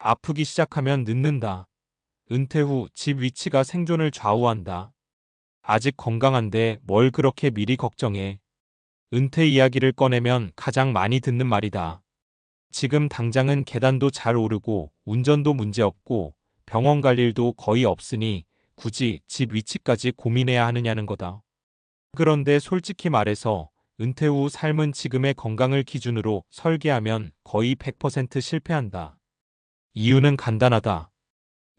아프기 시작하면 늦는다. 은퇴 후 집 위치가 생존을 좌우한다. 아직 건강한데 뭘 그렇게 미리 걱정해. 은퇴 이야기를 꺼내면 가장 많이 듣는 말이다. 지금 당장은 계단도 잘 오르고 운전도 문제없고 병원 갈 일도 거의 없으니 굳이 집 위치까지 고민해야 하느냐는 거다. 그런데 솔직히 말해서 은퇴 후 삶은 지금의 건강을 기준으로 설계하면 거의 100% 실패한다. 이유는 간단하다.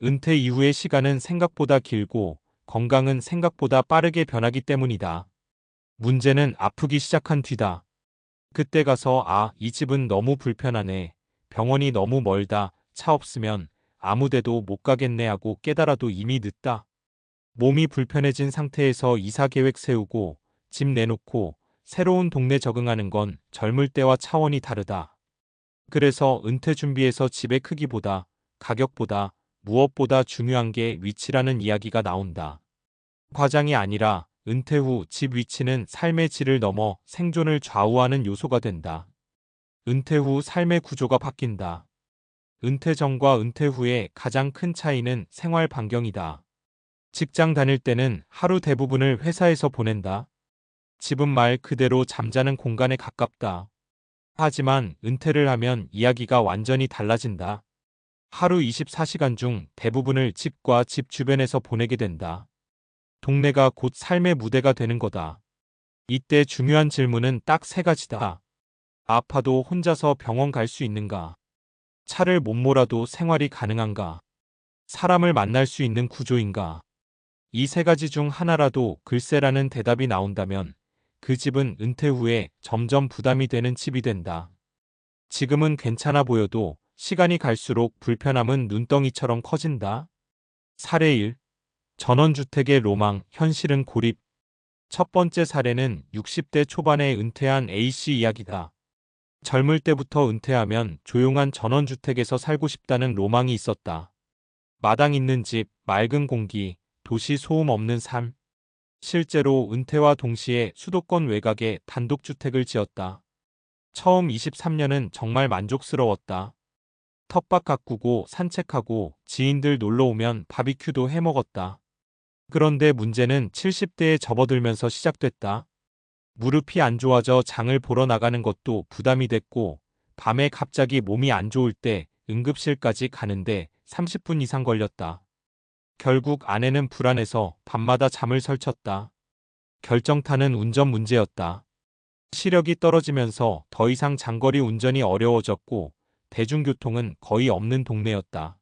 은퇴 이후의 시간은 생각보다 길고 건강은 생각보다 빠르게 변하기 때문이다. 문제는 아프기 시작한 뒤다. 그때 가서 이 집은 너무 불편하네. 병원이 너무 멀다. 차 없으면 아무 데도 못 가겠네 하고 깨달아도 이미 늦다. 몸이 불편해진 상태에서 이사 계획 세우고 집 내놓고 새로운 동네 적응하는 건 젊을 때와 차원이 다르다. 그래서 은퇴 준비에서 집의 크기보다 가격보다 무엇보다 중요한 게 위치라는 이야기가 나온다. 과장이 아니라 은퇴 후 집 위치는 삶의 질을 넘어 생존을 좌우하는 요소가 된다. 은퇴 후 삶의 구조가 바뀐다. 은퇴 전과 은퇴 후의 가장 큰 차이는 생활 반경이다. 직장 다닐 때는 하루 대부분을 회사에서 보낸다. 집은 말 그대로 잠자는 공간에 가깝다. 하지만 은퇴를 하면 이야기가 완전히 달라진다. 하루 24시간 중 대부분을 집과 집 주변에서 보내게 된다. 동네가 곧 삶의 무대가 되는 거다. 이때 중요한 질문은 딱 세 가지다. 아파도 혼자서 병원 갈 수 있는가? 차를 못 몰아도 생활이 가능한가? 사람을 만날 수 있는 구조인가? 이 세 가지 중 하나라도 글쎄라는 대답이 나온다면 그 집은 은퇴 후에 점점 부담이 되는 집이 된다. 지금은 괜찮아 보여도 시간이 갈수록 불편함은 눈덩이처럼 커진다. 사례 1. 전원주택의 로망, 현실은 고립. 첫 번째 사례는 60대 초반에 은퇴한 A씨 이야기다. 젊을 때부터 은퇴하면 조용한 전원주택에서 살고 싶다는 로망이 있었다. 마당 있는 집, 맑은 공기, 도시 소음 없는 삶. 실제로 은퇴와 동시에 수도권 외곽에 단독주택을 지었다. 처음 23년은 정말 만족스러웠다. 텃밭 가꾸고 산책하고 지인들 놀러오면 바비큐도 해먹었다. 그런데 문제는 70대에 접어들면서 시작됐다. 무릎이 안 좋아져 장을 보러 나가는 것도 부담이 됐고 밤에 갑자기 몸이 안 좋을 때 응급실까지 가는데 30분 이상 걸렸다. 결국 아내는 불안해서 밤마다 잠을 설쳤다. 결정타는 운전 문제였다. 시력이 떨어지면서 더 이상 장거리 운전이 어려워졌고 대중교통은 거의 없는 동네였다.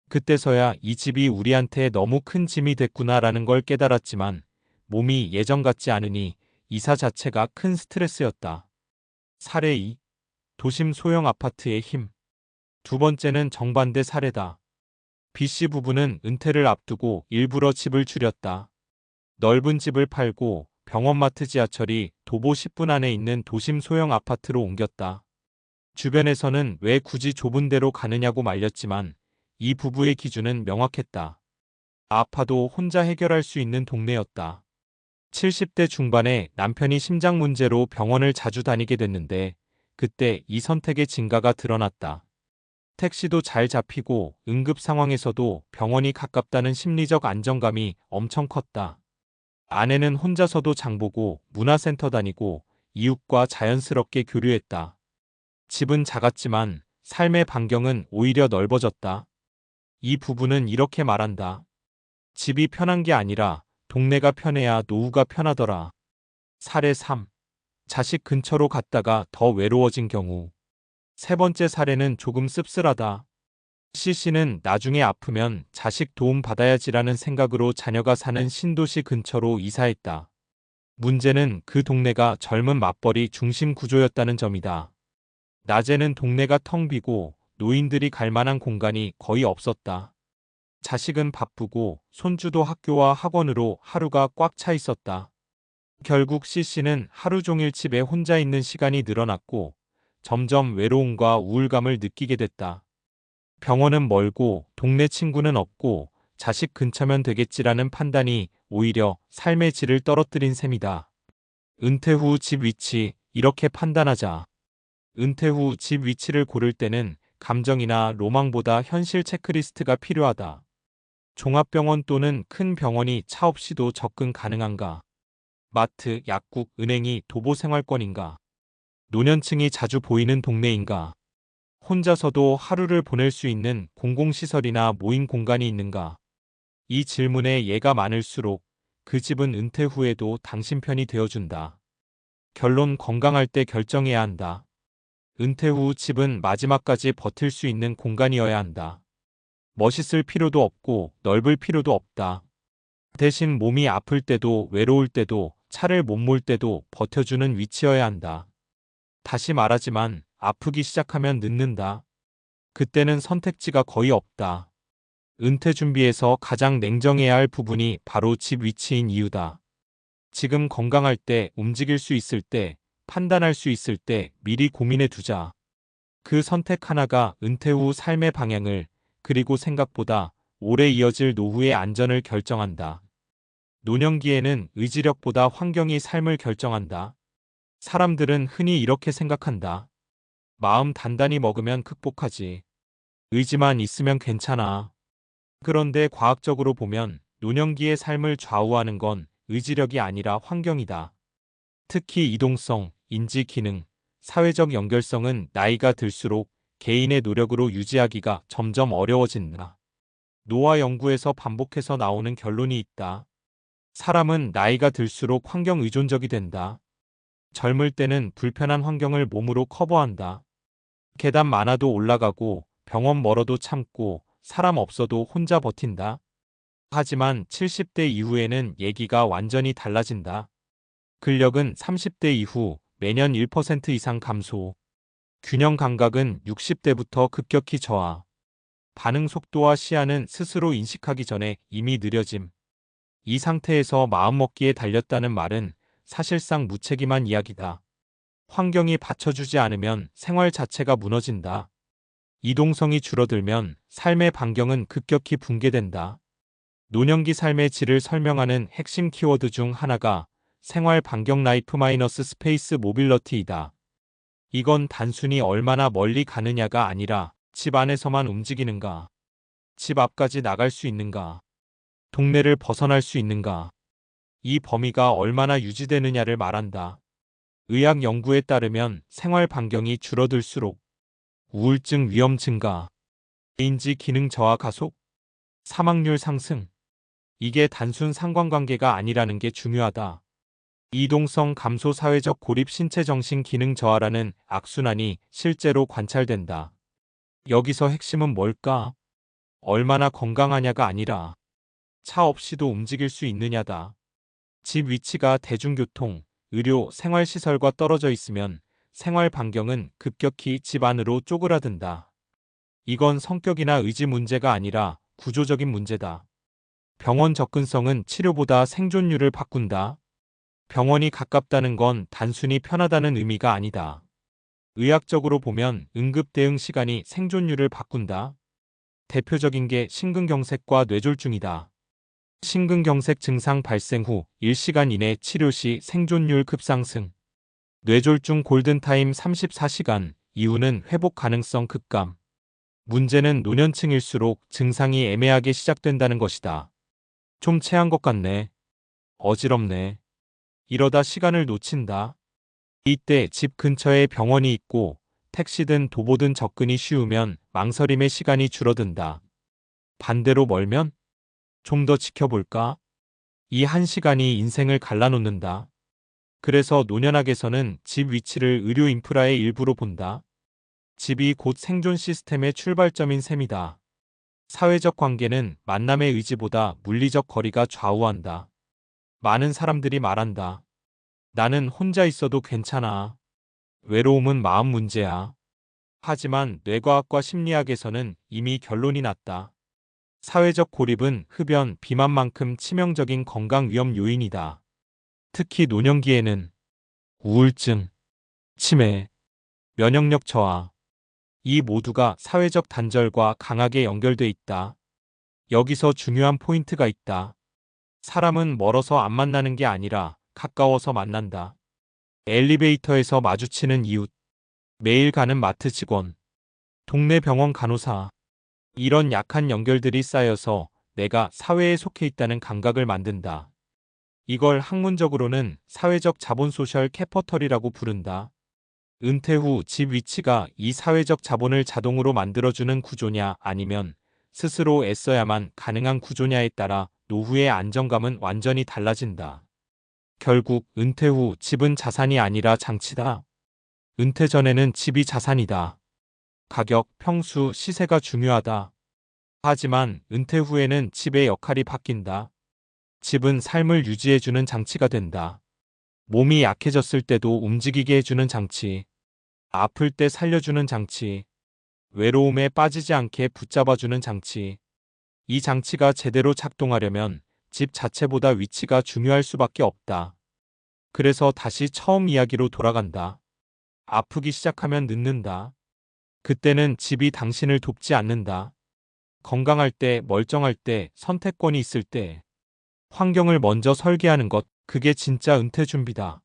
그때서야 이 집이 우리한테 너무 큰 짐이 됐구나라는 걸 깨달았지만 몸이 예전 같지 않으니 이사 자체가 큰 스트레스였다. 사례 2. 도심 소형 아파트의 힘. 두 번째는 정반대 사례다. B씨 부부는 은퇴를 앞두고 일부러 집을 줄였다. 넓은 집을 팔고 병원, 마트, 지하철이 도보 10분 안에 있는 도심 소형 아파트로 옮겼다. 주변에서는 왜 굳이 좁은 데로 가느냐고 말렸지만 이 부부의 기준은 명확했다. 아파도 혼자 해결할 수 있는 동네였다. 70대 중반에 남편이 심장 문제로 병원을 자주 다니게 됐는데 그때 이 선택의 진가가 드러났다. 택시도 잘 잡히고 응급 상황에서도 병원이 가깝다는 심리적 안정감이 엄청 컸다. 아내는 혼자서도 장보고 문화센터 다니고 이웃과 자연스럽게 교류했다. 집은 작았지만 삶의 반경은 오히려 넓어졌다. 이 부부는 이렇게 말한다. 집이 편한 게 아니라 동네가 편해야 노후가 편하더라. 사례 3. 자식 근처로 갔다가 더 외로워진 경우. 세 번째 사례는 조금 씁쓸하다. C씨는 나중에 아프면 자식 도움 받아야지라는 생각으로 자녀가 사는 신도시 근처로 이사했다. 문제는 그 동네가 젊은 맞벌이 중심 구조였다는 점이다. 낮에는 동네가 텅 비고 노인들이 갈 만한 공간이 거의 없었다. 자식은 바쁘고 손주도 학교와 학원으로 하루가 꽉 차 있었다. 결국 C씨는 하루 종일 집에 혼자 있는 시간이 늘어났고 점점 외로움과 우울감을 느끼게 됐다. 병원은 멀고 동네 친구는 없고 자식 근처면 되겠지라는 판단이 오히려 삶의 질을 떨어뜨린 셈이다. 은퇴 후 집 위치, 이렇게 판단하자. 은퇴 후 집 위치를 고를 때는 감정이나 로망보다 현실 체크리스트가 필요하다. 종합병원 또는 큰 병원이 차 없이도 접근 가능한가? 마트, 약국, 은행이 도보 생활권인가? 노년층이 자주 보이는 동네인가? 혼자서도 하루를 보낼 수 있는 공공시설이나 모임 공간이 있는가? 이 질문에 예가 많을수록 그 집은 은퇴 후에도 당신 편이 되어준다. 결론 건강할 때 결정해야 한다. 은퇴 후 집은 마지막까지 버틸 수 있는 공간이어야 한다. 멋있을 필요도 없고 넓을 필요도 없다. 대신 몸이 아플 때도 외로울 때도 차를 못 몰 때도 버텨주는 위치여야 한다. 다시 말하지만 아프기 시작하면 늦는다. 그때는 선택지가 거의 없다. 은퇴 준비에서 가장 냉정해야 할 부분이 바로 집 위치인 이유다. 지금 건강할 때, 움직일 수 있을 때, 판단할 수 있을 때 미리 고민해 두자. 그 선택 하나가 은퇴 후 삶의 방향을, 그리고 생각보다 오래 이어질 노후의 안전을 결정한다. 노년기에는 의지력보다 환경이 삶을 결정한다. 사람들은 흔히 이렇게 생각한다. 마음 단단히 먹으면 극복하지. 의지만 있으면 괜찮아. 그런데 과학적으로 보면 노년기의 삶을 좌우하는 건 의지력이 아니라 환경이다. 특히 이동성, 인지 기능, 사회적 연결성은 나이가 들수록 개인의 노력으로 유지하기가 점점 어려워진다. 노화 연구에서 반복해서 나오는 결론이 있다. 사람은 나이가 들수록 환경 의존적이 된다. 젊을 때는 불편한 환경을 몸으로 커버한다. 계단 많아도 올라가고 병원 멀어도 참고 사람 없어도 혼자 버틴다. 하지만 70대 이후에는 얘기가 완전히 달라진다. 근력은 30대 이후 매년 1% 이상 감소. 균형 감각은 60대부터 급격히 저하. 반응 속도와 시야는 스스로 인식하기 전에 이미 느려짐. 이 상태에서 마음먹기에 달렸다는 말은 사실상 무책임한 이야기다. 환경이 받쳐주지 않으면 생활 자체가 무너진다. 이동성이 줄어들면 삶의 반경은 급격히 붕괴된다. 노년기 삶의 질을 설명하는 핵심 키워드 중 하나가 생활 반경 라이프 마이너스 스페이스 모빌러티이다. 이건 단순히 얼마나 멀리 가느냐가 아니라 집 안에서만 움직이는가, 집 앞까지 나갈 수 있는가, 동네를 벗어날 수 있는가, 이 범위가 얼마나 유지되느냐를 말한다. 의학 연구에 따르면 생활 반경이 줄어들수록 우울증 위험 증가, 인지 기능 저하 가속, 사망률 상승. 이게 단순 상관관계가 아니라는 게 중요하다. 이동성 감소 사회적 고립 신체 정신 기능 저하라는 악순환이 실제로 관찰된다. 여기서 핵심은 뭘까? 얼마나 건강하냐가 아니라 차 없이도 움직일 수 있느냐다. 집 위치가 대중교통, 의료, 생활시설과 떨어져 있으면 생활 반경은 급격히 집 안으로 쪼그라든다. 이건 성격이나 의지 문제가 아니라 구조적인 문제다. 병원 접근성은 치료보다 생존율을 바꾼다. 병원이 가깝다는 건 단순히 편하다는 의미가 아니다. 의학적으로 보면 응급 대응 시간이 생존율을 바꾼다. 대표적인 게 심근경색과 뇌졸중이다. 심근경색 증상 발생 후 1시간 이내 치료 시 생존율 급상승. 뇌졸중 골든타임 34시간, 이후는 회복 가능성 급감. 문제는 노년층일수록 증상이 애매하게 시작된다는 것이다. 좀 체한 것 같네. 어지럽네. 이러다 시간을 놓친다. 이때 집 근처에 병원이 있고 택시든 도보든 접근이 쉬우면 망설임의 시간이 줄어든다. 반대로 멀면? 좀 더 지켜볼까? 이 한 시간이 인생을 갈라놓는다. 그래서 노년학에서는 집 위치를 의료 인프라의 일부로 본다. 집이 곧 생존 시스템의 출발점인 셈이다. 사회적 관계는 만남의 의지보다 물리적 거리가 좌우한다. 많은 사람들이 말한다. 나는 혼자 있어도 괜찮아. 외로움은 마음 문제야. 하지만 뇌과학과 심리학에서는 이미 결론이 났다. 사회적 고립은 흡연, 비만만큼 치명적인 건강 위험 요인이다. 특히 노년기에는 우울증, 치매, 면역력 저하, 이 모두가 사회적 단절과 강하게 연결돼 있다. 여기서 중요한 포인트가 있다. 사람은 멀어서 안 만나는 게 아니라 가까워서 만난다. 엘리베이터에서 마주치는 이웃, 매일 가는 마트 직원, 동네 병원 간호사. 이런 약한 연결들이 쌓여서 내가 사회에 속해 있다는 감각을 만든다. 이걸 학문적으로는 사회적 자본 소셜 캐퍼털이라고 부른다. 은퇴 후 집 위치가 이 사회적 자본을 자동으로 만들어주는 구조냐 아니면 스스로 애써야만 가능한 구조냐에 따라 노후의 안정감은 완전히 달라진다. 결국 은퇴 후 집은 자산이 아니라 장치다. 은퇴 전에는 집이 자산이다. 가격, 평수, 시세가 중요하다. 하지만 은퇴 후에는 집의 역할이 바뀐다. 집은 삶을 유지해주는 장치가 된다. 몸이 약해졌을 때도 움직이게 해주는 장치. 아플 때 살려주는 장치. 외로움에 빠지지 않게 붙잡아주는 장치. 이 장치가 제대로 작동하려면 집 자체보다 위치가 중요할 수밖에 없다. 그래서 다시 처음 이야기로 돌아간다. 아프기 시작하면 늦는다. 그때는 집이 당신을 돕지 않는다. 건강할 때, 멀쩡할 때, 선택권이 있을 때, 환경을 먼저 설계하는 것, 그게 진짜 은퇴 준비다.